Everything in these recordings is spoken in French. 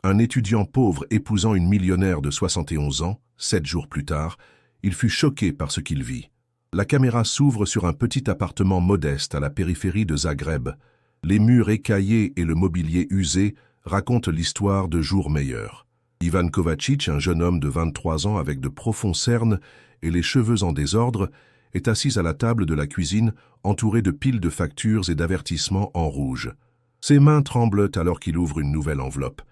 Un étudiant pauvre épousant une millionnaire de 71 ans, 7 jours plus tard, il fut choqué par ce qu'il vit. La caméra s'ouvre sur un petit appartement modeste à la périphérie de Zagreb. Les murs écaillés et le mobilier usé racontent l'histoire de jours meilleurs. Ivan Kovačić, un jeune homme de 23 ans avec de profonds cernes et les cheveux en désordre, est assis à la table de la cuisine, entouré de piles de factures et d'avertissements en rouge. Ses mains tremblent alors qu'il ouvre une nouvelle enveloppe.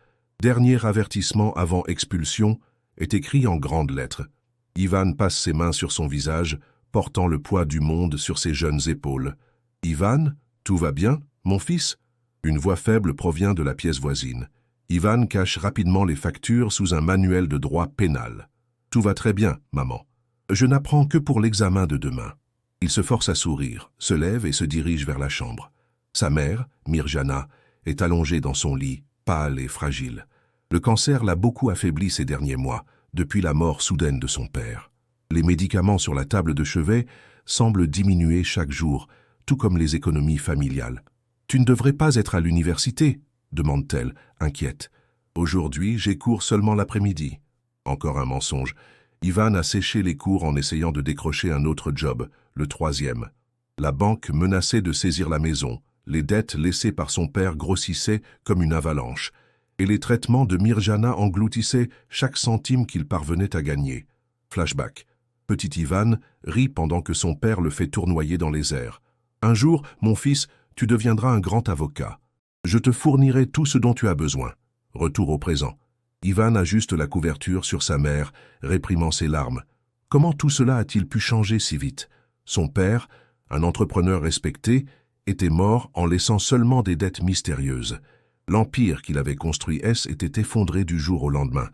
Dernier avertissement avant expulsion est écrit en grandes lettres. Ivan passe ses mains sur son visage, portant le poids du monde sur ses jeunes épaules. « Ivan, tout va bien, mon fils ?» Une voix faible provient de la pièce voisine. Ivan cache rapidement les factures sous un manuel de droit pénal. « Tout va très bien, maman. Je n'apprends que pour l'examen de demain. » Il se force à sourire, se lève et se dirige vers la chambre. Sa mère, Mirjana, est allongée dans son lit, pâle et fragile. Le cancer l'a beaucoup affaiblie ces derniers mois, depuis la mort soudaine de son père. Les médicaments sur la table de chevet semblent diminuer chaque jour, tout comme les économies familiales. « Tu ne devrais pas être à l'université ?» demande-t-elle, inquiète. « Aujourd'hui, j'ai cours seulement l'après-midi. » Encore un mensonge. Ivan a séché les cours en essayant de décrocher un autre job, le 3e. La banque menaçait de saisir la maison. Les dettes laissées par son père grossissaient comme une avalanche, et les traitements de Mirjana engloutissaient chaque centime qu'il parvenait à gagner. Flashback. Petit Ivan rit pendant que son père le fait tournoyer dans les airs. « Un jour, mon fils, tu deviendras un grand avocat. Je te fournirai tout ce dont tu as besoin. » Retour au présent. Ivan ajuste la couverture sur sa mère, réprimant ses larmes. Comment tout cela a-t-il pu changer si vite? Son père, un entrepreneur respecté, était mort en laissant seulement des dettes mystérieuses. L'empire qu'il avait construit était effondré du jour au lendemain.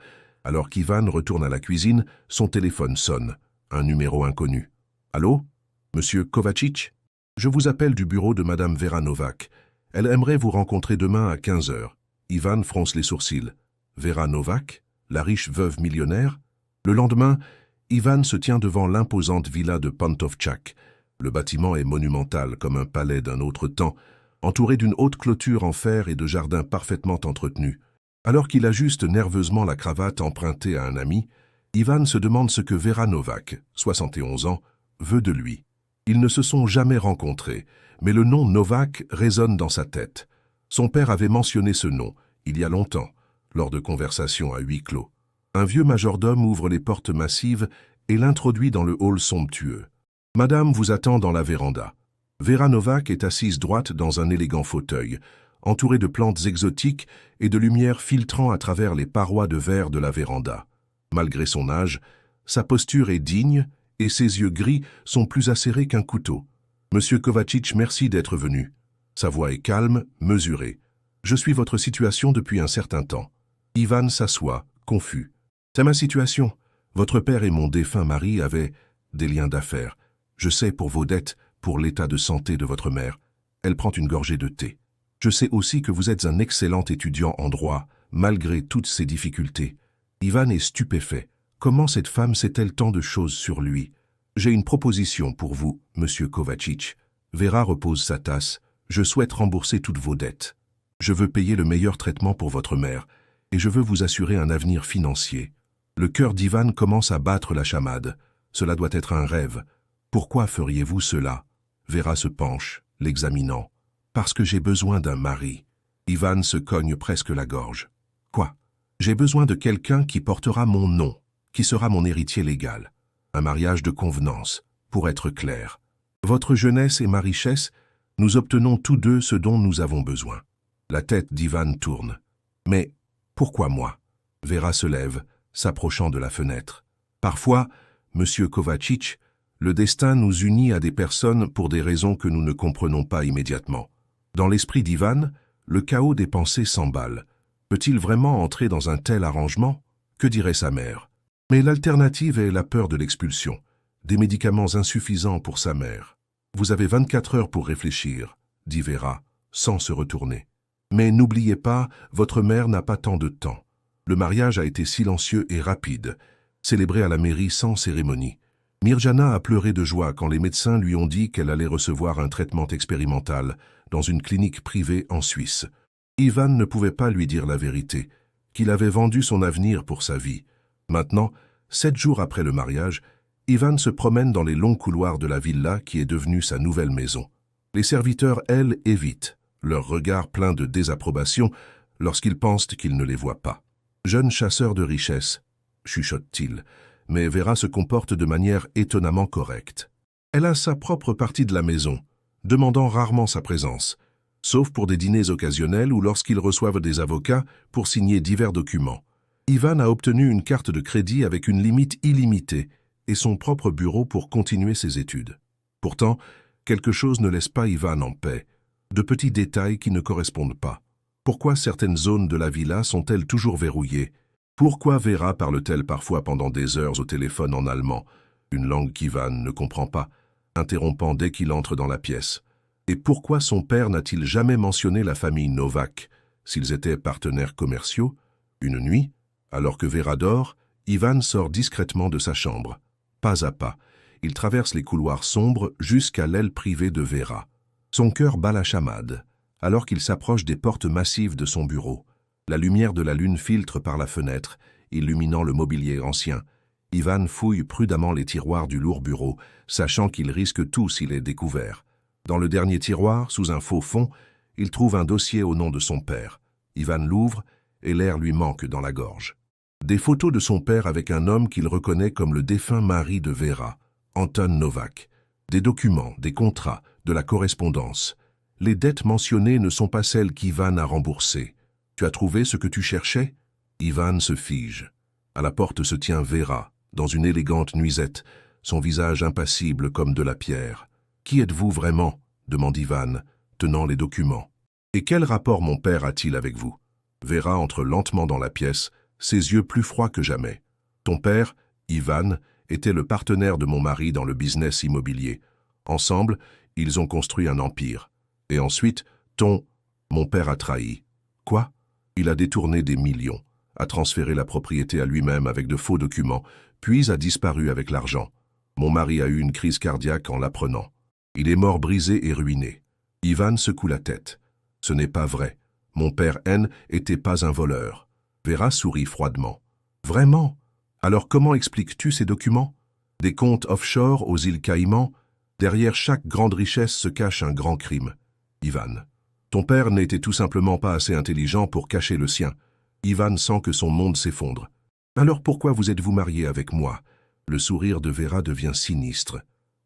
Alors qu'Ivan retourne à la cuisine, son téléphone sonne. Un numéro inconnu. « Allô? Monsieur Kovačić? Je vous appelle du bureau de Madame Vera Novak. Elle aimerait vous rencontrer demain à 15 heures. » Ivan fronce les sourcils. Vera Novak, la riche veuve millionnaire? Le lendemain, Ivan se tient devant l'imposante villa de Pantovčak. Le bâtiment est monumental comme un palais d'un autre temps, entouré d'une haute clôture en fer et de jardins parfaitement entretenus. Alors qu'il ajuste nerveusement la cravate empruntée à un ami, Ivan se demande ce que Vera Novak, 71 ans, veut de lui. Ils ne se sont jamais rencontrés, mais le nom Novak résonne dans sa tête. Son père avait mentionné ce nom, il y a longtemps, lors de conversations à huis clos. Un vieux majordome ouvre les portes massives et l'introduit dans le hall somptueux. « Madame vous attend dans la véranda. » Vera Novak est assise droite dans un élégant fauteuil, entourée de plantes exotiques et de lumière filtrant à travers les parois de verre de la véranda. Malgré son âge, sa posture est digne et ses yeux gris sont plus acérés qu'un couteau. « Monsieur Kovačić, merci d'être venu. » Sa voix est calme, mesurée. « Je suis votre situation depuis un certain temps. » Ivan s'assoit, confus. « C'est ma situation. Votre père et mon défunt mari avaient des liens d'affaires. Je sais pour vos dettes, pour l'état de santé de votre mère. » Elle prend une gorgée de thé. « Je sais aussi que vous êtes un excellent étudiant en droit, malgré toutes ces difficultés. » Ivan est stupéfait. Comment cette femme sait-elle tant de choses sur lui? « J'ai une proposition pour vous, monsieur Kovačić. » Vera repose sa tasse. « Je souhaite rembourser toutes vos dettes. Je veux payer le meilleur traitement pour votre mère, et je veux vous assurer un avenir financier. » Le cœur d'Ivan commence à battre la chamade. Cela doit être un rêve. Pourquoi feriez-vous cela? Vera se penche, l'examinant. « Parce que j'ai besoin d'un mari. » Ivan se cogne presque la gorge. « Quoi? J'ai besoin de quelqu'un qui portera mon nom, qui sera mon héritier légal. Un mariage de convenance, pour être clair. Votre jeunesse et ma richesse, nous obtenons tous deux ce dont nous avons besoin. » La tête d'Ivan tourne. « Mais pourquoi moi ?» Vera se lève, s'approchant de la fenêtre. « Parfois, monsieur Kovačić, le destin nous unit à des personnes pour des raisons que nous ne comprenons pas immédiatement. » Dans l'esprit d'Ivan, le chaos des pensées s'emballe. Peut-il vraiment entrer dans un tel arrangement? Que dirait sa mère? Mais l'alternative est la peur de l'expulsion, des médicaments insuffisants pour sa mère. « Vous avez 24 heures pour réfléchir, » dit Vera, sans se retourner. « Mais n'oubliez pas, votre mère n'a pas tant de temps. Le mariage a été silencieux et rapide, célébré à la mairie sans cérémonie. Mirjana a pleuré de joie quand les médecins lui ont dit qu'elle allait recevoir un traitement expérimental dans une clinique privée en Suisse. Ivan ne pouvait pas lui dire la vérité, qu'il avait vendu son avenir pour sa vie. Maintenant, 7 jours après le mariage, Ivan se promène dans les longs couloirs de la villa qui est devenue sa nouvelle maison. Les serviteurs, elles, évitent, leur regard plein de désapprobation lorsqu'ils pensent qu'ils ne les voient pas. « Jeune chasseur de richesse », chuchote-t-il, mais Vera se comporte de manière étonnamment correcte. Elle a sa propre partie de la maison, demandant rarement sa présence, sauf pour des dîners occasionnels ou lorsqu'ils reçoivent des avocats pour signer divers documents. Ivan a obtenu une carte de crédit avec une limite illimitée et son propre bureau pour continuer ses études. Pourtant, quelque chose ne laisse pas Ivan en paix. De petits détails qui ne correspondent pas. Pourquoi certaines zones de la villa sont-elles toujours verrouillées? Pourquoi Vera parle-t-elle parfois pendant des heures au téléphone en allemand, une langue qu'Ivan ne comprend pas, interrompant dès qu'il entre dans la pièce? Et pourquoi son père n'a-t-il jamais mentionné la famille Novak, s'ils étaient partenaires commerciaux? Une nuit, alors que Vera dort, Ivan sort discrètement de sa chambre. Pas à pas, il traverse les couloirs sombres jusqu'à l'aile privée de Vera. Son cœur bat la chamade, alors qu'il s'approche des portes massives de son bureau. La lumière de la lune filtre par la fenêtre, illuminant le mobilier ancien. Ivan fouille prudemment les tiroirs du lourd bureau, sachant qu'il risque tout s'il est découvert. Dans le dernier tiroir, sous un faux fond, il trouve un dossier au nom de son père. Ivan l'ouvre et l'air lui manque dans la gorge. Des photos de son père avec un homme qu'il reconnaît comme le défunt mari de Vera, Anton Novak. Des documents, des contrats, de la correspondance. Les dettes mentionnées ne sont pas celles qu'Ivan a remboursées. Tu as trouvé ce que tu cherchais? Ivan se fige. À la porte se tient Vera, dans une élégante nuisette, son visage impassible comme de la pierre. Qui êtes-vous vraiment? Demande Ivan, tenant les documents. Et quel rapport mon père a-t-il avec vous? Vera entre lentement dans la pièce, ses yeux plus froids que jamais. Ton père, Ivan, était le partenaire de mon mari dans le business immobilier. Ensemble, ils ont construit un empire. Et ensuite, mon père a trahi. Quoi? Il a détourné des millions, a transféré la propriété à lui-même avec de faux documents, puis a disparu avec l'argent. Mon mari a eu une crise cardiaque en l'apprenant. Il est mort brisé et ruiné. Ivan secoue la tête. Ce n'est pas vrai. Mon père N était pas un voleur. Vera sourit froidement. Vraiment? Alors comment expliques-tu ces documents? Des comptes offshore aux îles Caïmans? Derrière chaque grande richesse se cache un grand crime. Ivan. Ton père n'était tout simplement pas assez intelligent pour cacher le sien. Ivan sent que son monde s'effondre. Alors pourquoi vous êtes-vous marié avec moi? Le sourire de Vera devient sinistre.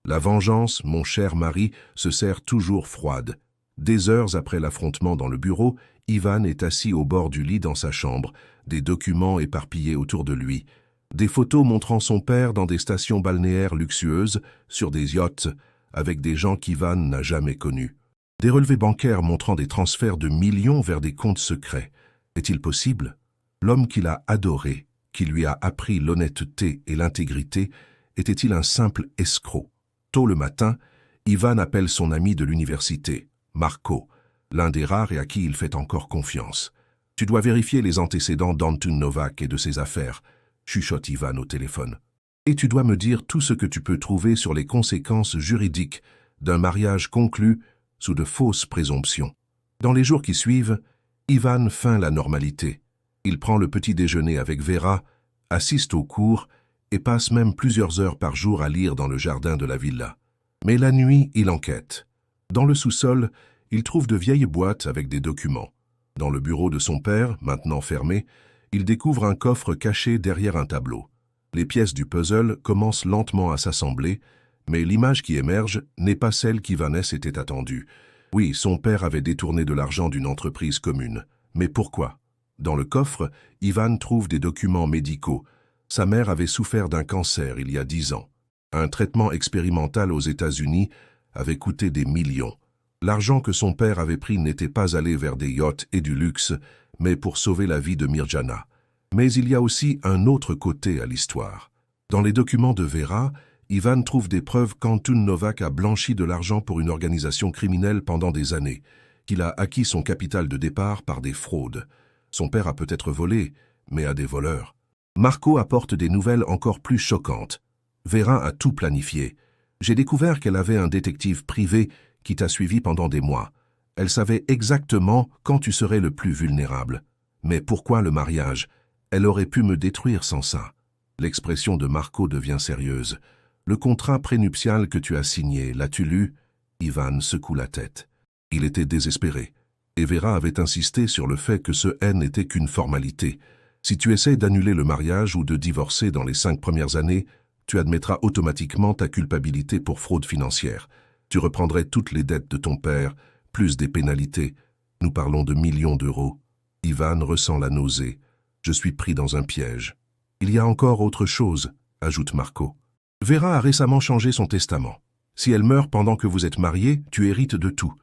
La vengeance, mon cher mari, se serre toujours froide. Des heures après l'affrontement dans le bureau, Ivan est assis au bord du lit dans sa chambre, des documents éparpillés autour de lui. Des photos montrant son père dans des stations balnéaires luxueuses, sur des yachts, avec des gens qu'Ivan n'a jamais connus. Des relevés bancaires montrant des transferts de millions vers des comptes secrets. Est-il possible? L'homme qu'il a adoré, qui lui a appris l'honnêteté et l'intégrité, était-il un simple escroc? Tôt le matin, Ivan appelle son ami de l'université, Marco, l'un des rares et à qui il fait encore confiance. Tu dois vérifier les antécédents d'Anton Novak et de ses affaires, chuchote Ivan au téléphone. Et tu dois me dire tout ce que tu peux trouver sur les conséquences juridiques d'un mariage conclu sous de fausses présomptions. Dans les jours qui suivent, Ivan feint la normalité. Il prend le petit déjeuner avec Vera, assiste aux cours et passe même plusieurs heures par jour à lire dans le jardin de la villa. Mais la nuit, il enquête. Dans le sous-sol, il trouve de vieilles boîtes avec des documents. Dans le bureau de son père, maintenant fermé, il découvre un coffre caché derrière un tableau. Les pièces du puzzle commencent lentement à s'assembler, mais l'image qui émerge n'est pas celle qu'Ivan s'était attendue. Oui, son père avait détourné de l'argent d'une entreprise commune. Mais pourquoi? Dans le coffre, Ivan trouve des documents médicaux. Sa mère avait souffert d'un cancer il y a 10 ans. Un traitement expérimental aux États-Unis avait coûté des millions. L'argent que son père avait pris n'était pas allé vers des yachts et du luxe, mais pour sauver la vie de Mirjana. Mais il y a aussi un autre côté à l'histoire. Dans les documents de Vera, Ivan trouve des preuves qu'Anton Novak a blanchi de l'argent pour une organisation criminelle pendant des années, qu'il a acquis son capital de départ par des fraudes. Son père a peut-être volé, mais à des voleurs. Marco apporte des nouvelles encore plus choquantes. Vera a tout planifié. J'ai découvert qu'elle avait un détective privé qui t'a suivi pendant des mois. Elle savait exactement quand tu serais le plus vulnérable. Mais pourquoi le mariage? Elle aurait pu me détruire sans ça. L'expression de Marco devient sérieuse. Le contrat prénuptial que tu as signé, l'as-tu lu? Ivan secoue la tête. Il était désespéré. Et Vera avait insisté sur le fait que ce N n'était qu'une formalité. Si tu essaies d'annuler le mariage ou de divorcer dans les 5 premières années, tu admettras automatiquement ta culpabilité pour fraude financière. Tu reprendrais toutes les dettes de ton père, plus des pénalités. Nous parlons de millions d'euros. Ivan ressent la nausée. Je suis pris dans un piège. Il y a encore autre chose, ajoute Marco. Vera a récemment changé son testament. Si elle meurt pendant que vous êtes mariés, tu hérites de tout.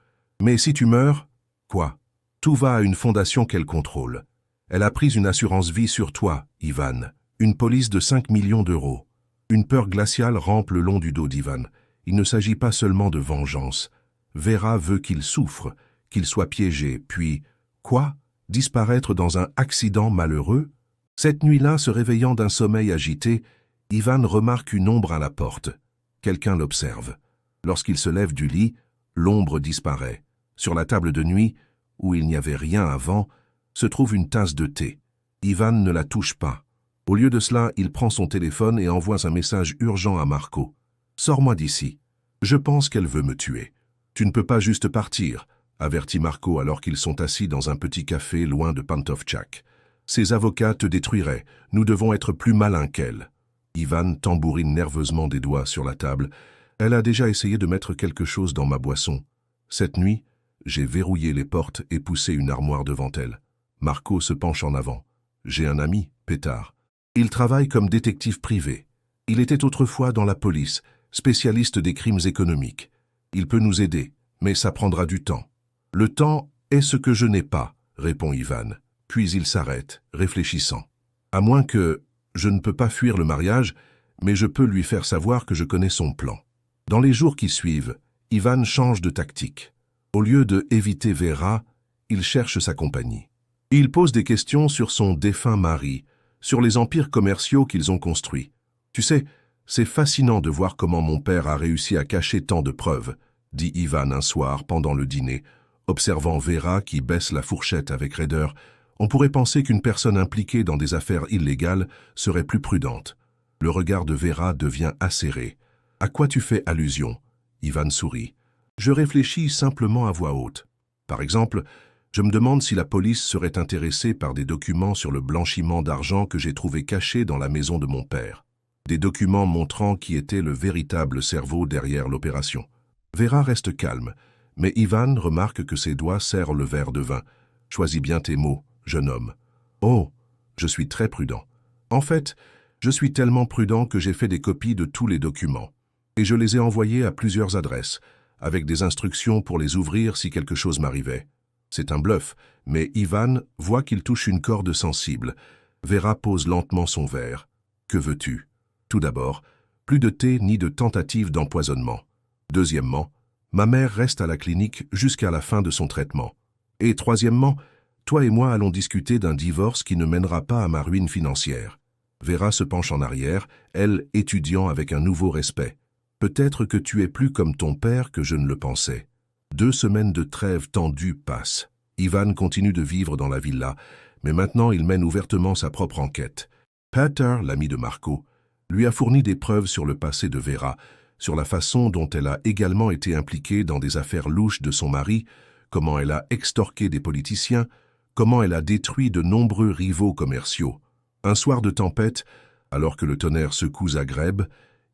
Mais si tu meurs, quoi? Tout va à une fondation qu'elle contrôle. Elle a pris une assurance vie sur toi, Ivan. Une police de 5 millions d'euros. Une peur glaciale rampe le long du dos d'Ivan. Il ne s'agit pas seulement de vengeance. Vera veut qu'il souffre, qu'il soit piégé, puis... Quoi? Disparaître dans un accident malheureux? Cette nuit-là, se réveillant d'un sommeil agité, Ivan remarque une ombre à la porte. Quelqu'un l'observe. Lorsqu'il se lève du lit, l'ombre disparaît. Sur la table de nuit, où il n'y avait rien avant, se trouve une tasse de thé. Ivan ne la touche pas. Au lieu de cela, il prend son téléphone et envoie un message urgent à Marco. « Sors-moi d'ici. Je pense qu'elle veut me tuer. »« Tu ne peux pas juste partir », avertit Marco alors qu'ils sont assis dans un petit café loin de Pantovtchak. « Ses avocats te détruiraient. Nous devons être plus malins qu'elle. » Ivan tambourine nerveusement des doigts sur la table. « Elle a déjà essayé de mettre quelque chose dans ma boisson. Cette nuit, j'ai verrouillé les portes et poussé une armoire devant elle. » Marco se penche en avant. « J'ai un ami, Pétard. Il travaille comme détective privé. Il était autrefois dans la police, spécialiste des crimes économiques. Il peut nous aider, mais ça prendra du temps. »« Le temps est ce que je n'ai pas, » répond Ivan. Puis il s'arrête, réfléchissant. « À moins que je ne peux pas fuir le mariage, mais je peux lui faire savoir que je connais son plan. » Dans les jours qui suivent, Ivan change de tactique. Au lieu de éviter Vera, il cherche sa compagnie. Il pose des questions sur son défunt mari, sur les empires commerciaux qu'ils ont construits. « Tu sais, c'est fascinant de voir comment mon père a réussi à cacher tant de preuves, » dit Ivan un soir pendant le dîner, observant Vera qui baisse la fourchette avec raideur. On pourrait penser qu'une personne impliquée dans des affaires illégales serait plus prudente. Le regard de Vera devient acéré. « À quoi tu fais allusion ?» Ivan sourit. « Je réfléchis simplement à voix haute. Par exemple, je me demande si la police serait intéressée par des documents sur le blanchiment d'argent que j'ai trouvé cachés dans la maison de mon père. Des documents montrant qui était le véritable cerveau derrière l'opération. » Vera reste calme, mais Ivan remarque que ses doigts serrent le verre de vin. « Choisis bien tes mots, jeune homme. »« Oh, je suis très prudent. En fait, je suis tellement prudent que j'ai fait des copies de tous les documents. Et je les ai envoyés à plusieurs adresses, avec des instructions pour les ouvrir si quelque chose m'arrivait. C'est un bluff, mais Ivan voit qu'il touche une corde sensible. Vera pose lentement son verre. « Que veux-tu » ? Tout d'abord, plus de thé ni de tentative d'empoisonnement. Deuxièmement, ma mère reste à la clinique jusqu'à la fin de son traitement. Et troisièmement, toi et moi allons discuter d'un divorce qui ne mènera pas à ma ruine financière. Vera se penche en arrière, elle étudiant avec un nouveau respect. Peut-être que tu es plus comme ton père que je ne le pensais. 2 semaines de trêve tendue passent. Ivan continue de vivre dans la villa, mais maintenant il mène ouvertement sa propre enquête. Peter, l'ami de Marco, lui a fourni des preuves sur le passé de Vera, sur la façon dont elle a également été impliquée dans des affaires louches de son mari, comment elle a extorqué des politiciens, comment elle a détruit de nombreux rivaux commerciaux. Un soir de tempête, alors que le tonnerre secoue Zagreb,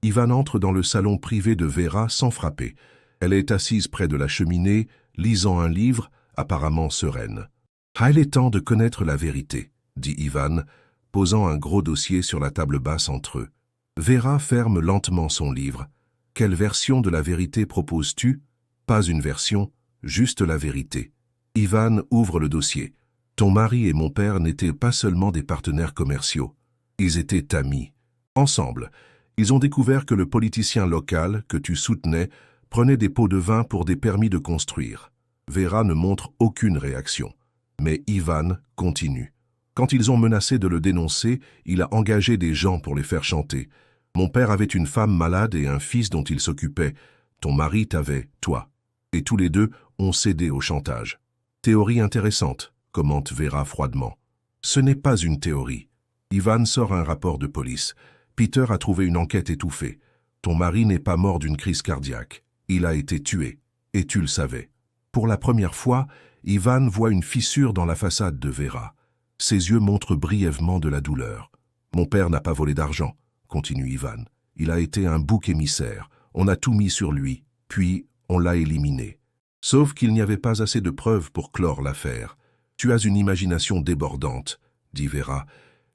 Ivan entre dans le salon privé de Vera sans frapper. Elle est assise près de la cheminée, lisant un livre, apparemment sereine. « Il est temps de connaître la vérité, » dit Ivan, posant un gros dossier sur la table basse entre eux. Vera ferme lentement son livre. « Quelle version de la vérité proposes-tu » ? Pas une version, juste la vérité. Ivan ouvre le dossier. « Ton mari et mon père n'étaient pas seulement des partenaires commerciaux. Ils étaient amis. Ensemble, ils ont découvert que le politicien local que tu soutenais prenait des pots de vin pour des permis de construire. » Vera ne montre aucune réaction. Mais Ivan continue. « Quand ils ont menacé de le dénoncer, il a engagé des gens pour les faire chanter. Mon père avait une femme malade et un fils dont il s'occupait. Ton mari t'avait, toi. Et tous les deux ont cédé au chantage. » « Théorie intéressante, » commente Vera froidement. Ce n'est pas une théorie. Ivan sort un rapport de police. Peter a trouvé une enquête étouffée. Ton mari n'est pas mort d'une crise cardiaque. Il a été tué. Et tu le savais. Pour la première fois, Ivan voit une fissure dans la façade de Vera. Ses yeux montrent brièvement de la douleur. Mon père n'a pas volé d'argent, continue Ivan. Il a été un bouc émissaire. On a tout mis sur lui, puis on l'a éliminé. Sauf qu'il n'y avait pas assez de preuves pour clore l'affaire. Tu as une imagination débordante, dit Vera,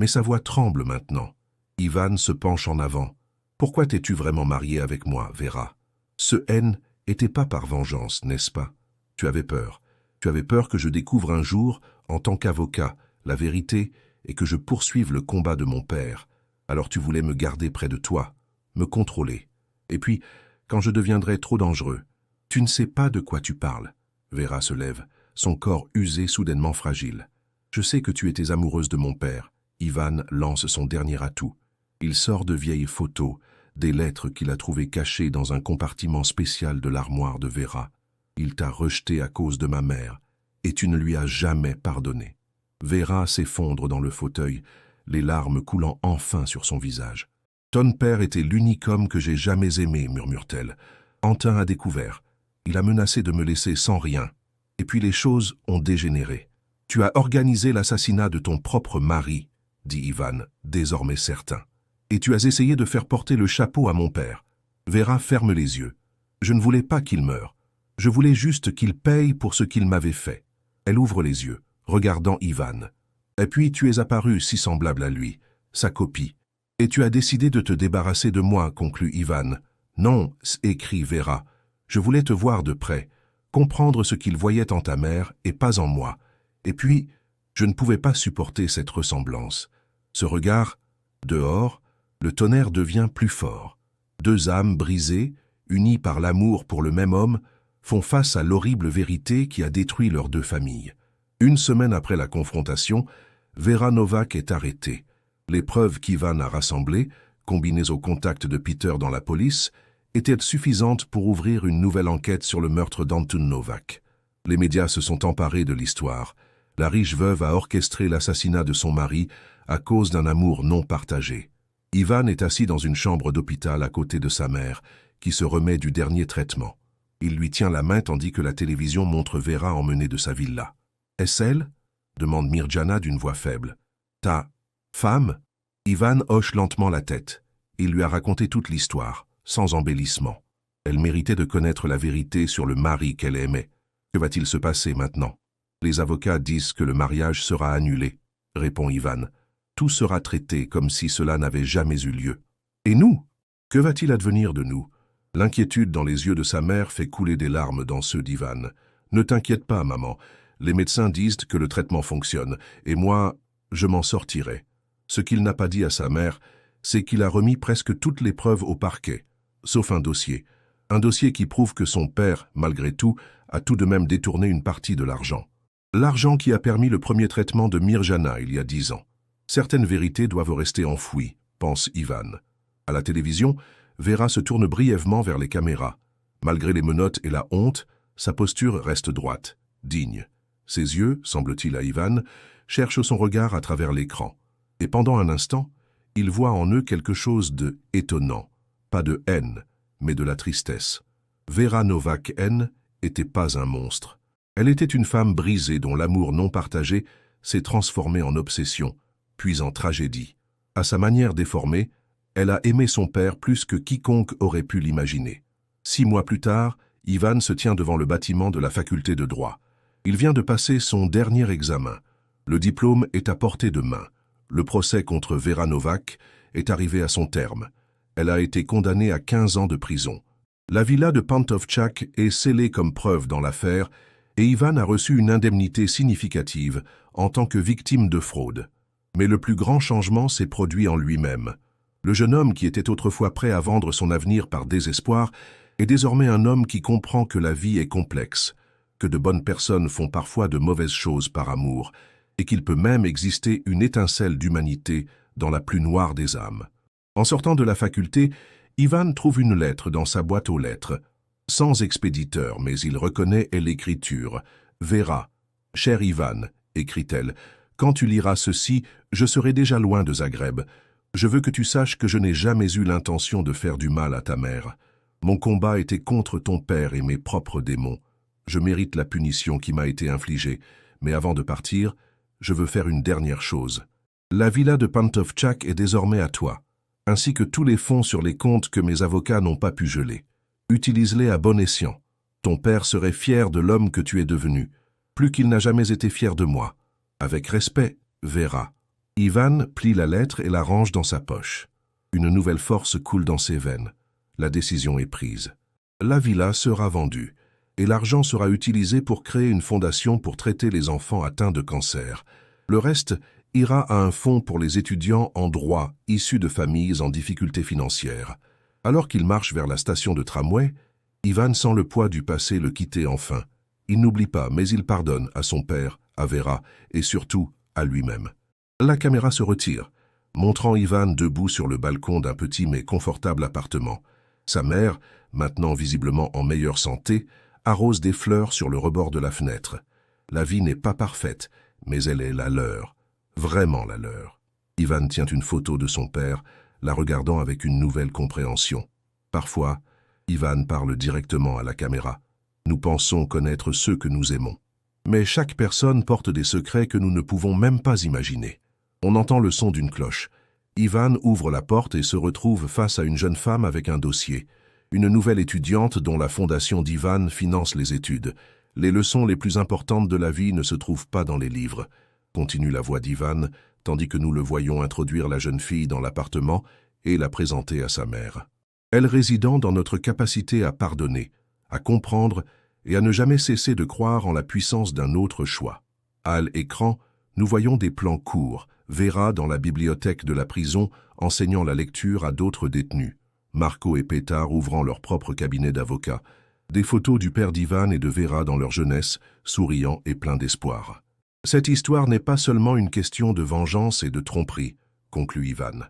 mais sa voix tremble maintenant. Ivan se penche en avant. Pourquoi t'es-tu vraiment mariée avec moi, Vera? Ce haine était pas par vengeance, n'est-ce pas? Tu avais peur. Tu avais peur que je découvre un jour, en tant qu'avocat, la vérité et que je poursuive le combat de mon père. Alors tu voulais me garder près de toi, me contrôler. Et puis, quand je deviendrai trop dangereux, tu ne sais pas de quoi tu parles. Vera se lève, son corps usé soudainement fragile. Je sais que tu étais amoureuse de mon père. Ivan lance son dernier atout. Il sort de vieilles photos, des lettres qu'il a trouvées cachées dans un compartiment spécial de l'armoire de Vera. Il t'a rejeté à cause de ma mère, et tu ne lui as jamais pardonné. Vera s'effondre dans le fauteuil, les larmes coulant enfin sur son visage. Ton père était l'unique homme que j'ai jamais aimé, murmure-t-elle. Antin a découvert. Il a menacé de me laisser sans rien. Et puis les choses ont dégénéré. Tu as organisé l'assassinat de ton propre mari, dit Ivan, désormais certain. Et tu as essayé de faire porter le chapeau à mon père. Vera ferme les yeux. Je ne voulais pas qu'il meure. Je voulais juste qu'il paye pour ce qu'il m'avait fait. Elle ouvre les yeux, regardant Ivan. Et puis tu es apparu si semblable à lui, sa copie. Et tu as décidé de te débarrasser de moi, conclut Ivan. Non, écrit Vera. Je voulais te voir de près, comprendre ce qu'il voyait en ta mère et pas en moi. Et puis, je ne pouvais pas supporter cette ressemblance. Ce regard, dehors, le tonnerre devient plus fort. Deux âmes brisées, unies par l'amour pour le même homme, font face à l'horrible vérité qui a détruit leurs deux familles. Une semaine après la confrontation, Vera Novak est arrêtée. Les preuves qu'Ivan a rassemblées, combinées au contact de Peter dans la police, étaient suffisantes pour ouvrir une nouvelle enquête sur le meurtre d'Antun Novak. Les médias se sont emparés de l'histoire. La riche veuve a orchestré l'assassinat de son mari à cause d'un amour non partagé. Ivan est assis dans une chambre d'hôpital à côté de sa mère, qui se remet du dernier traitement. Il lui tient la main tandis que la télévision montre Vera emmenée de sa villa. « Est-ce elle ?» demande Mirjana d'une voix faible. « Ta femme ?» Ivan hoche lentement la tête. Il lui a raconté toute l'histoire, sans embellissement. Elle méritait de connaître la vérité sur le mari qu'elle aimait. Que va-t-il se passer maintenant? Les avocats disent que le mariage sera annulé, répond Ivan. Tout sera traité comme si cela n'avait jamais eu lieu. Et nous? Que va-t-il advenir de nous? L'inquiétude dans les yeux de sa mère fait couler des larmes dans ceux d'Ivan. Ne t'inquiète pas, maman. Les médecins disent que le traitement fonctionne, et moi, je m'en sortirai. Ce qu'il n'a pas dit à sa mère, c'est qu'il a remis presque toutes les preuves au parquet, sauf un dossier. Un dossier qui prouve que son père, malgré tout, a tout de même détourné une partie de l'argent. L'argent qui a permis le premier traitement de Mirjana il y a 10 ans. Certaines vérités doivent rester enfouies, pense Ivan. À la télévision, Vera se tourne brièvement vers les caméras. Malgré les menottes et la honte, sa posture reste droite, digne. Ses yeux, semble-t-il à Ivan, cherchent son regard à travers l'écran. Et pendant un instant, il voit en eux quelque chose de étonnant. Pas de haine, mais de la tristesse. Vera Novak N n'était pas un monstre. Elle était une femme brisée dont l'amour non partagé s'est transformé en obsession, puis en tragédie. À sa manière déformée, elle a aimé son père plus que quiconque aurait pu l'imaginer. 6 mois plus tard, Ivan se tient devant le bâtiment de la faculté de droit. Il vient de passer son dernier examen. Le diplôme est à portée de main. Le procès contre Vera Novak est arrivé à son terme. Elle a été condamnée à 15 ans de prison. La villa de Pantovčak est scellée comme preuve dans l'affaire et Ivan a reçu une indemnité significative en tant que victime de fraude. Mais le plus grand changement s'est produit en lui-même. Le jeune homme qui était autrefois prêt à vendre son avenir par désespoir est désormais un homme qui comprend que la vie est complexe, que de bonnes personnes font parfois de mauvaises choses par amour, et qu'il peut même exister une étincelle d'humanité dans la plus noire des âmes. En sortant de la faculté, Ivan trouve une lettre dans sa boîte aux lettres. Sans expéditeur, mais il reconnaît l'écriture. « Vera, cher Ivan, écrit-elle, Quand tu liras ceci, je serai déjà loin de Zagreb. Je veux que tu saches que je n'ai jamais eu l'intention de faire du mal à ta mère. Mon combat était contre ton père et mes propres démons. Je mérite la punition qui m'a été infligée, mais avant de partir, je veux faire une dernière chose. La villa de Pantovčak est désormais à toi, ainsi que tous les fonds sur les comptes que mes avocats n'ont pas pu geler. Utilise-les à bon escient. Ton père serait fier de l'homme que tu es devenu, plus qu'il n'a jamais été fier de moi. Avec respect, Vera. Ivan plie la lettre et la range dans sa poche. Une nouvelle force coule dans ses veines. La décision est prise. La villa sera vendue, et l'argent sera utilisé pour créer une fondation pour traiter les enfants atteints de cancer. Le reste ira à un fonds pour les étudiants en droit issus de familles en difficulté financière. Alors qu'il marche vers la station de tramway, Ivan sent le poids du passé le quitter enfin. Il n'oublie pas, mais il pardonne à son père, à Vera, et surtout à lui-même. La caméra se retire, montrant Ivan debout sur le balcon d'un petit mais confortable appartement. Sa mère, maintenant visiblement en meilleure santé, arrose des fleurs sur le rebord de la fenêtre. La vie n'est pas parfaite, mais elle est la leur. Vraiment la leur. Ivan tient une photo de son père, la regardant avec une nouvelle compréhension. Parfois, Ivan parle directement à la caméra. Nous pensons connaître ceux que nous aimons. Mais chaque personne porte des secrets que nous ne pouvons même pas imaginer. On entend le son d'une cloche. Ivan ouvre la porte et se retrouve face à une jeune femme avec un dossier. Une nouvelle étudiante dont la fondation d'Ivan finance les études. Les leçons les plus importantes de la vie ne se trouvent pas dans les livres. Continue la voix d'Ivan, tandis que nous le voyons introduire la jeune fille dans l'appartement et la présenter à sa mère. Elle résidant dans notre capacité à pardonner, à comprendre et à ne jamais cesser de croire en la puissance d'un autre choix. À l'écran, nous voyons des plans courts, Vera dans la bibliothèque de la prison enseignant la lecture à d'autres détenus, Marco et Petar ouvrant leur propre cabinet d'avocats, des photos du père d'Ivan et de Vera dans leur jeunesse, souriant et plein d'espoir. Cette histoire n'est pas seulement une question de vengeance et de tromperie, conclut Ivan.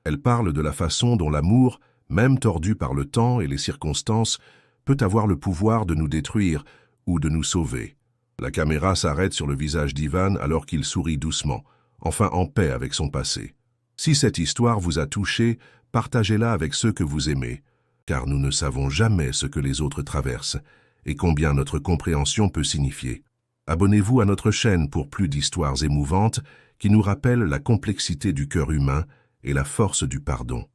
Elle parle de la façon dont l'amour, même tordu par le temps et les circonstances, peut avoir le pouvoir de nous détruire ou de nous sauver. La caméra s'arrête sur le visage d'Ivan alors qu'il sourit doucement, enfin en paix avec son passé. Si cette histoire vous a touché, partagez-la avec ceux que vous aimez, car nous ne savons jamais ce que les autres traversent et combien notre compréhension peut signifier. Abonnez-vous à notre chaîne pour plus d'histoires émouvantes qui nous rappellent la complexité du cœur humain et la force du pardon.